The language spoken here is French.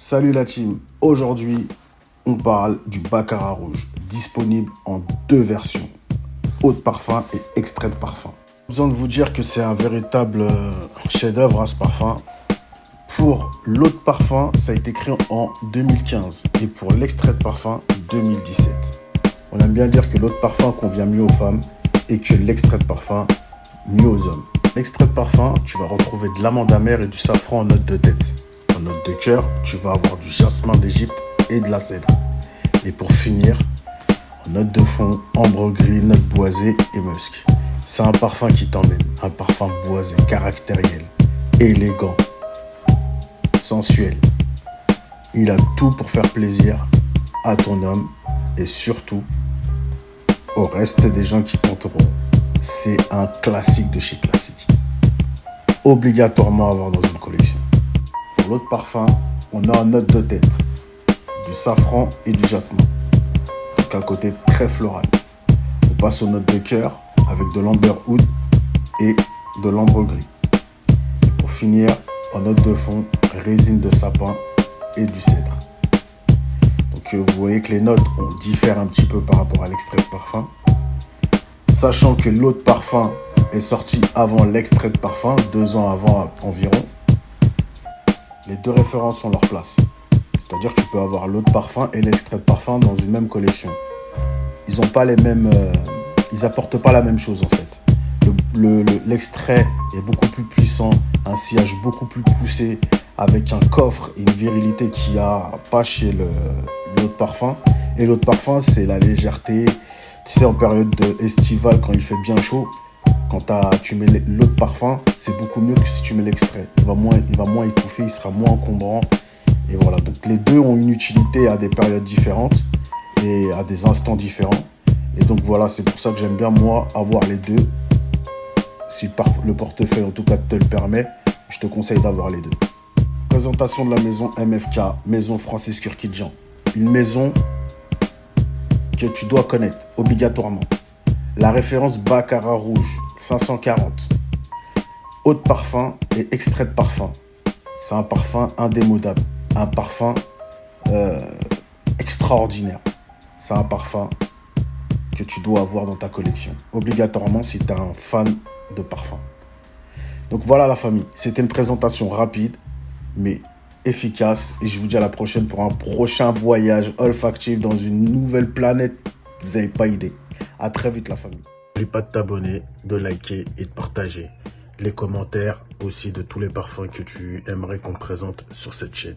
Salut la team, aujourd'hui on parle du Baccarat rouge, disponible en deux versions, eau de parfum et extrait de parfum. Besoin de vous dire que c'est un véritable chef-d'œuvre ce parfum. Pour l'eau de parfum, ça a été créé en 2015 et pour l'extrait de parfum, 2017. On aime bien dire que l'eau de parfum convient mieux aux femmes et que l'extrait de parfum mieux aux hommes. L'extrait de parfum, tu vas retrouver de l'amande amère et du safran en note de tête. En note de cœur, tu vas avoir du jasmin d'Égypte et de la cèdre. Et pour finir, en note de fond, ambre gris, note boisée et musc. C'est un parfum qui t'emmène, un parfum boisé, caractériel, élégant, sensuel. Il a tout pour faire plaisir à ton homme et surtout au reste des gens qui t'entoureront. C'est un classique de chez classique. Obligatoirement à avoir dans une collection. Pour l'eau de parfum, on a en note de tête du safran et du jasmin. Donc un côté très floral. On passe aux notes de cœur avec de l'amber oud et de l'ambre gris. Et pour finir, en note de fond, résine de sapin et du cèdre. Donc vous voyez que les notes diffèrent un petit peu par rapport à l'extrait de parfum. Sachant que l'eau de parfum est sortie avant l'extrait de parfum, 2 ans avant environ, les deux références ont leur place. C'est-à-dire que tu peux avoir l'eau de parfum et l'extrait de parfum dans une même collection. Ils ont pas les mêmes, ils apportent pas la même chose en fait. L'extrait est beaucoup plus puissant, un sillage beaucoup plus poussé, avec un coffre et une virilité qu'il n'y a pas chez l'eau de parfum. Et l'eau de parfum, c'est la légèreté. Tu sais, en période estivale, quand il fait bien chaud, quand tu mets l'eau de parfum, c'est beaucoup mieux que si tu mets l'extrait. Il va moins étouffer, il sera moins encombrant. Et voilà, donc les deux ont une utilité à des périodes différentes et à des instants différents. Et donc voilà, c'est pour ça que j'aime bien, moi, avoir les deux. Si le portefeuille, en tout cas, te le permet, je te conseille d'avoir les deux. Présentation de la maison MFK, Maison Francis Kurkdjian. Une maison que tu dois connaître, obligatoirement. La référence Baccarat rouge, 540. Eau de parfum et extrait de parfum. C'est un parfum indémodable. Un parfum extraordinaire. C'est un parfum que tu dois avoir dans ta collection. Obligatoirement si tu es un fan de parfum. Donc voilà la famille. C'était une présentation rapide, mais efficace. Et je vous dis à la prochaine pour un prochain voyage olfactif dans une nouvelle planète. Vous n'avez pas idée. À très vite la famille. N'oublie pas de t'abonner, de liker et de partager. Les commentaires aussi de tous les parfums que tu aimerais qu'on présente sur cette chaîne.